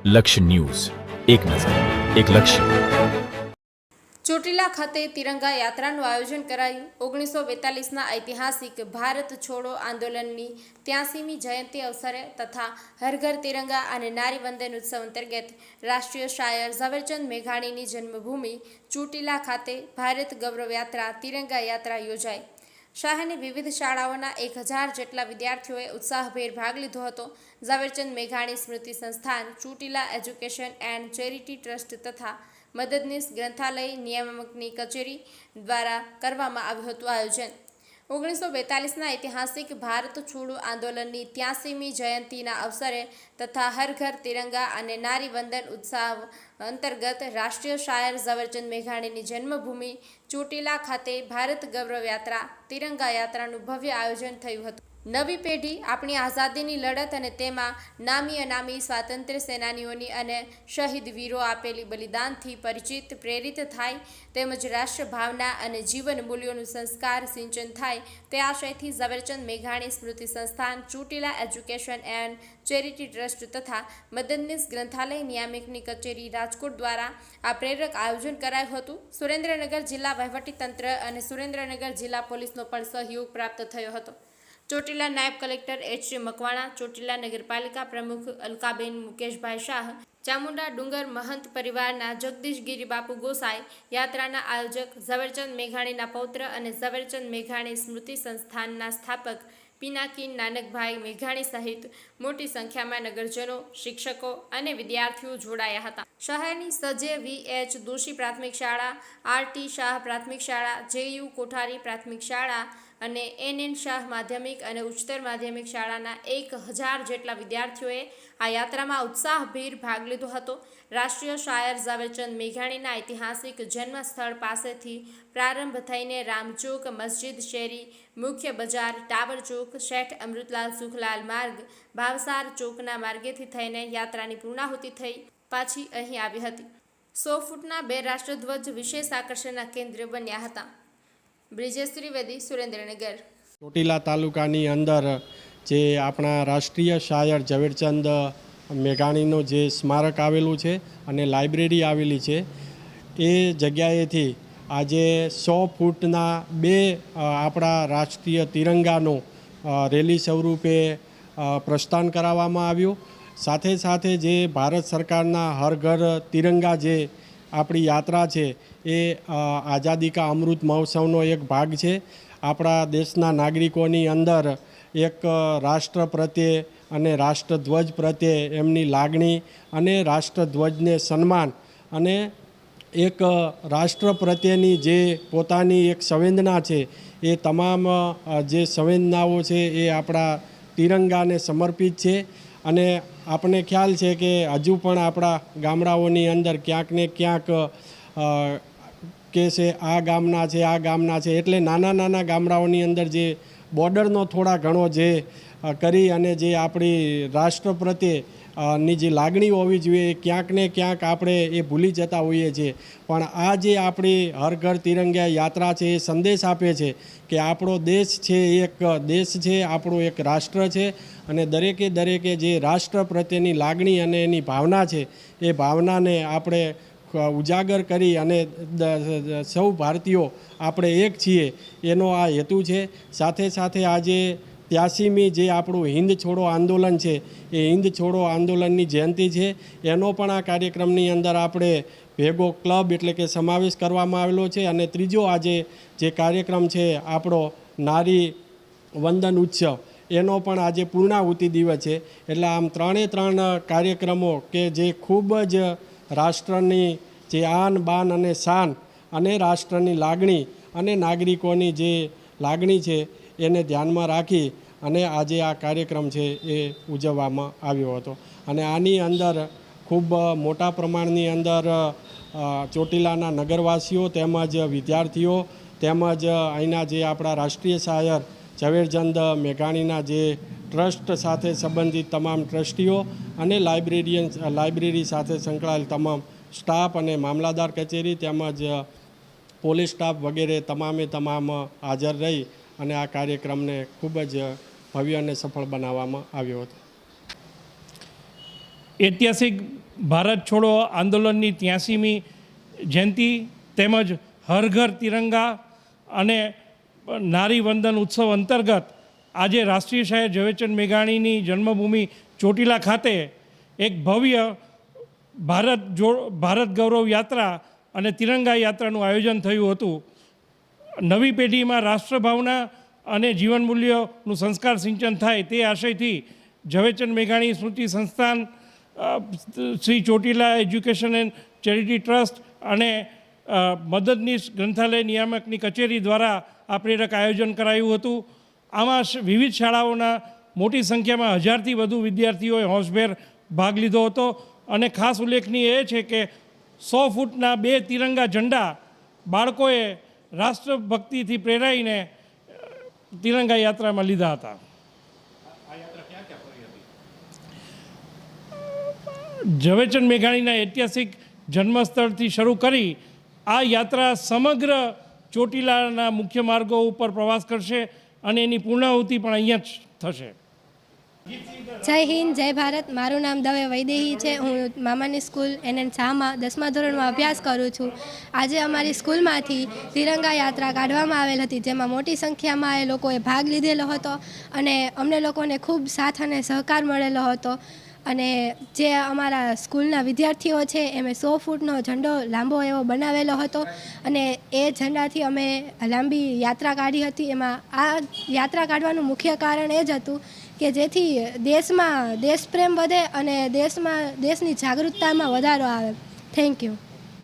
લક્ષ્ય ન્યૂઝ, એક નજર, એક લક્ષ્ય. ચોટીલા ખાતે તિરંગા યાત્રાનું આયોજન કરાયું. 1942ના ઐતિહાસિક ભારત છોડો આંદોલનની 83મી જયંતિ અવસરે તથા હર ઘર તિરંગા અને નારી વંદન ઉત્સવ અંતર્ગત રાષ્ટ્રીય શાયર ઝવેરચંદ મેઘાણીની જન્મભૂમિ ચોટીલા ખાતે ભારત ગૌરવ યાત્રા તિરંગા યાત્રા યોજાઈ. શહેરની વિવિધ શાળાઓના 1000 જેટલા વિદ્યાર્થીઓએ ઉત્સાહભેર ભાગ લીધો હતો. ઝવેરચંદ મેઘાણી સ્મૃતિ સંસ્થાન, Chotila education and charity trust તથા મદદનીશ ગ્રંથાલય નિયામકની કચેરી દ્વારા કરવામાં આવ્યું હતું આયોજન. 1942ના ઐતિહાસિક ભારત છોડો આંદોલનની 83મી જયંતિના અવસરે તથા હર ઘર તિરંગા અને નારી વંદન ઉત્સવ અંતર્ગત રાષ્ટ્રીય શાયર ઝવેરચંદ મેઘાણીની જન્મભૂમિ ચોટીલા ખાતે ભારત ગૌરવ યાત્રા તિરંગા યાત્રાનું ભવ્ય આયોજન થયું હતું. નવી પેઢી આપણી આઝાદીની લડત અને તેમાં નામી અનામી સ્વાતંત્ર્ય સેનાનીઓની અને શહીદ વીરો આપેલી બલિદાનથી પરિચિત પ્રેરિત થાય તેમજ રાષ્ટ્ર ભાવના અને જીવન મૂલ્યોનું સંસ્કાર સિંચન થાય તે આશયથી ઝવેરચંદ મેઘાણી સ્મૃતિ સંસ્થાન, Chotila education and charity trust તથા મદદનીશ ગ્રંથાલય નિયામકની કચેરી રાજકોટ દ્વારા આ પ્રેરક આયોજન કરાયું હતું. સુરેન્દ્રનગર જિલ્લા વહીવટીતંત્ર અને સુરેન્દ્રનગર જિલ્લા પોલીસનો પણ સહયોગ પ્રાપ્ત થયો હતો. ચોટીલા નાયબ કલેક્ટર એચ. મકવાણા, ચોટીલા નગરપાલિકા પ્રમુખ અલકાબેન મુકેશભાઈ શાહ, ચામુંડા ડુંગર મહંત પરિવારના જગદીશ ગિરી બાપુ ગોસાઈ, યાત્રાના આયોજક ઝવેરચંદ મેઘાણીના પૌત્ર અને ઝવેરચંદ મેઘાણી સ્મૃતિ સંસ્થાનના સ્થાપક પિનાકી નાનકભાઈ મેઘાણી સહિત મોટી સંખ્યામાં નગરજનો, શિક્ષકો અને વિદ્યાર્થીઓ જોડાયા હતા. શહેરની સજે વી.એચ. દોશી પ્રાથમિક શાળા, આર.ટી. શાહ પ્રાથમિક શાળા, જે.યુ. કોઠારી પ્રાથમિક શાળા અને એન.એન. શાહ માધ્યમિક અને ઉચ્ચતર માધ્યમિક શાળાના 1000 જેટલા વિદ્યાર્થીઓએ આ યાત્રામાં ઉત્સાહભેર ભાગ લીધો હતો. રાષ્ટ્રીય શાયર ઝવેરચંદ મેઘાણીના ઐતિહાસિક જન્મ સ્થળ પાસેથી પ્રારંભ થઈને રામચોક, મસ્જિદ શેરી, મુખ્ય બજાર, ટાવર ચોક, શેઠ અમૃતલાલ સુખલાલ માર્ગ, ભાવસાર ચોકના માર્ગેથી થઈને યાત્રાની પૂર્ણાહુતિ થઈ પાછી અહીં આવી હતી. 100 ફૂટના 2 રાષ્ટ્રધ્વજ વિશેષ આકર્ષણના કેન્દ્ર બન્યા હતા. બ્રિજેશ ત્રિવેદી, સુરેન્દ્રનગર. ચોટીલા તાલુકાની અંદર જે આપણા રાષ્ટ્રીય શાયર ઝવેરચંદ મેઘાણીનું જે સ્મારક આવેલું છે અને લાઇબ્રેરી આવેલી છે એ જગ્યાએથી આજે 100 ફૂટના 2 આપણા રાષ્ટ્રીય તિરંગાનું રેલી સ્વરૂપે પ્રસ્થાન કરાવવામાં આવ્યું. સાથે સાથે જે ભારત સરકારના હર ઘર તિરંગા જે આપણી યાત્રા છે એ આઝાદી કા અમૃત મહોત્સવનો એક ભાગ છે. આપણા દેશના નાગરિકોની અંદર એક રાષ્ટ્ર પ્રત્યે અને રાષ્ટ્રધ્વજ પ્રત્યે એમની લાગણી અને રાષ્ટ્રધ્વજને સન્માન અને એક રાષ્ટ્ર પ્રત્યેની જે પોતાની એક સંવેદના છે એ તમામ જે સંવેદનાઓ છે એ આપણા તિરંગાને સમર્પિત છે. અને આપણને ખ્યાલ છે કે હજુ પણ આપણા ગામડાઓની અંદર ક્યાંક ને ક્યાંક કે છે આ ગામના છે, આ ગામના છે, એટલે નાના નાના ગામડાઓની અંદર જે બોર્ડરનો થોડા ઘણો જે કરી અને જે આપણી રાષ્ટ્ર પ્રત્યે ની જે લાગણી હોવી જોઈએ ક્યાંક ને ક્યાંક આપણે એ ભૂલી જતા હોઈએ છીએ. પણ આ જે આપણી હર ઘર તિરંગા યાત્રા છે એ સંદેશ આપે છે કે આપણો દેશ છે એક દેશ છે, આપણો એક રાષ્ટ્ર છે અને દરેકે જે રાષ્ટ્ર પ્રત્યેની લાગણી અને એની ભાવના છે એ ભાવનાને આપણે ઉજાગર કરી અને સૌ ભારતીયો આપણે એક છીએ એનો આ હેતુ છે. સાથે સાથે આજે 83મી જે આપણું હિન્દ છોડો આંદોલન છે એ હિન્દ છોડો આંદોલનની જયંતિ છે એનો પણ આ કાર્યક્રમની અંદર આપણે ભેગો ક્લબ એટલે કે સમાવેશ કરવામાં આવેલો છે. અને ત્રીજો આજે જે કાર્યક્રમ છે આપણો નારી વંદન ઉત્સવ એનો પણ આજે પૂર્ણાહુતિ દિવસ છે. એટલે આમ 3 કાર્યક્રમો કે જે ખૂબ જ રાષ્ટ્રની જે આન બાન અને શાન અને રાષ્ટ્રની લાગણી અને નાગરિકોની જે લાગણી છે એને ધ્યાનમાં રાખી અને આજે આ કાર્યક્રમ છે એ ઉજવવામાં આવ્યો હતો. અને આની અંદર ખૂબ મોટા પ્રમાણની અંદર ચોટીલાના નગરવાસીઓ તેમજ વિદ્યાર્થીઓ તેમજ અહીંના જે આપણા રાષ્ટ્રીય શાયર ઝવેરચંદ મેઘાણીના જે ટ્રસ્ટ સાથે સંબંધિત તમામ ટ્રસ્ટીઓ અને લાઇબ્રેરી સાથે સંકળાયેલ તમામ સ્ટાફ અને મામલાદાર કચેરી તેમજ પોલીસ સ્ટાફ વગેરે તમામ હાજર રહી અને આ કાર્યક્રમને ખૂબ જ ભવ્ય અને સફળ બનાવવામાં આવ્યો હતો. ઐતિહાસિક ભારત છોડો આંદોલનની 83મી જયંતિ તેમજ હર ઘર તિરંગા અને નારી વંદન ઉત્સવ અંતર્ગત આજે રાષ્ટ્રીય શાયર ઝવેરચંદ મેઘાણીની જન્મભૂમિ ચોટીલા ખાતે એક ભવ્ય ભારત ગૌરવ યાત્રા અને તિરંગા યાત્રાનું આયોજન થયું હતું. નવી પેઢીમાં રાષ્ટ્રભાવના અને જીવન મૂલ્યોનું સંસ્કાર સિંચન થાય તે આશયથી ઝવેરચંદ મેઘાણી સ્મૃતિ સંસ્થાન, Shri Chotila education and charity trust અને મદદનીશ ગ્રંથાલય નિયામકની કચેરી દ્વારા આ પ્રેરક આયોજન કરાયું હતું. આમાં વિવિધ શાળાઓના મોટી સંખ્યામાં 1000થી વધુ વિદ્યાર્થીઓએ હોંશભેર ભાગ લીધો હતો અને ખાસ ઉલ્લેખનીય એ છે કે 100 ફૂટના 2 તિરંગા ઝંડા બાળકોએ રાષ્ટ્રભક્તિથી પ્રેરાઈને તિરંગા યાત્રામાં લીધા હતા. ઝવેરચંદ મેઘાણીના ઐતિહાસિક જન્મસ્થળથી શરૂ કરી આ યાત્રા સમગ્ર ચોટીલાના મુખ્ય માર્ગો ઉપર પ્રવાસ કરશે અને એની પૂર્ણાહુતિ પણ અહીંયા જ થશે. જય હિન્દ, જય ભારત. મારું નામ દવે વૈદેહી છે. હું મામાની સ્કૂલ NN શાહમાં 10મા ધોરણમાં અભ્યાસ કરું છું. આજે અમારી સ્કૂલમાંથી તિરંગા યાત્રા કાઢવામાં આવેલ હતી, જેમાં મોટી સંખ્યામાં એ લોકોએ ભાગ લીધેલો હતો અને અમને લોકોને ખૂબ સાથ અને સહકાર મળેલો હતો. અને જે અમારા સ્કૂલના વિદ્યાર્થીઓ છે એમે 100 ફૂટનો ઝંડો લાંબો એવો બનાવેલો હતો અને એ ઝંડાથી અમે લાંબી યાત્રા કાઢી હતી. એમાં આ યાત્રા કાઢવાનું મુખ્ય કારણ એ જ હતું કે જેથી દેશમાં દેશપ્રેમ વધે અને દેશની જાગૃતતામાં વધારો આવે. Thank you.